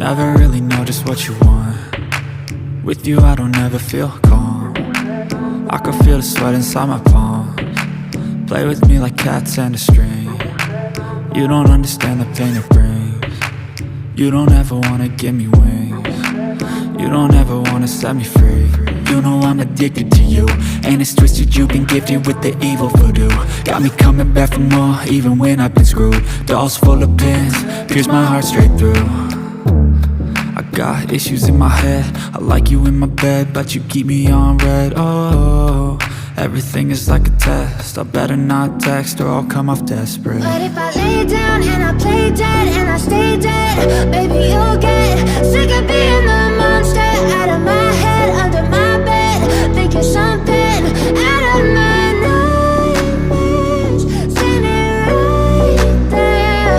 Never really know just what you want. With you I don't ever feel calm. I can feel the sweat inside my palms. Play with me like cats and a string. You don't understand the pain it brings. You don't ever wanna give me wings. You don't ever wanna set me free. You know I'm addicted to you, and it's twisted, you've been gifted with the evil voodoo. Got me coming back for more, even when I've been screwed. Dolls full of pins, pierce my heart straight through. I got issues in my head, I like you in my bed, but you keep me on red. Oh, everything is like a test, I better not text or I'll come off desperate. But if I lay down and I play dead and I stay dead, baby you'll get sick of being the monster out of my head, under my bed, thinking something out of my nightmares, standing right there.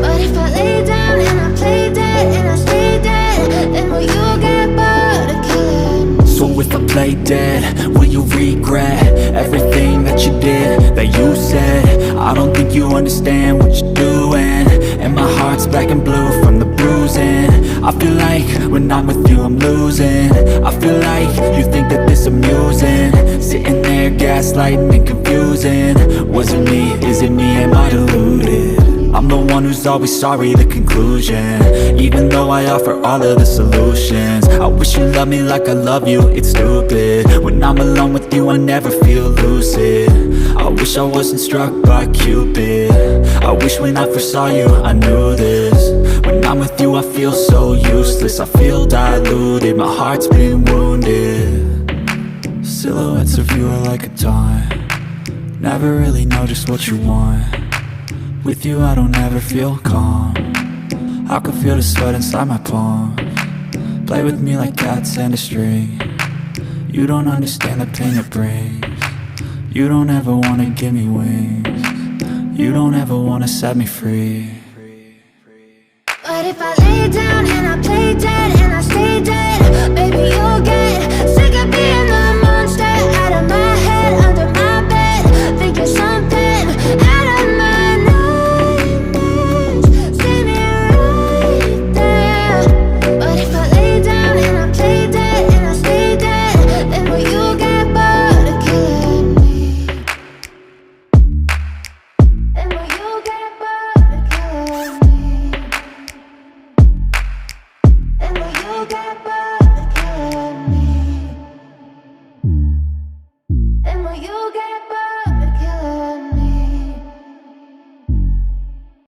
But if I lay down and I play dead and I stay dead, then will you get bored of killing? So if I play dead, will you regret everything that you did, that you said? I don't think you understand what you're doing, and my heart's black and blue from the bruising. I feel like when I'm with you I'm losing. I feel like you think that this amusing, sitting there gaslighting and confusing. Was it me? Is it me? Am I deluded? I'm the one who's always sorry, the conclusion, even though I offer all of the solutions. I wish you loved me like I love you, it's stupid. When I'm alone with you I never feel lucid. I wish I wasn't struck by Cupid. I wish when I first saw you I knew this. When I'm with you I feel so useless, I feel diluted, my heart's been wounded. Silhouettes of you are like a taunt. Never really know just what you want. With you I don't ever feel calm. I can feel the sweat inside my palms. Play with me like cats and a string. You don't understand the pain it brings. You don't ever wanna give me wings. You don't ever wanna set me free. But if I lay down and I play dead and I stay dead, baby you'll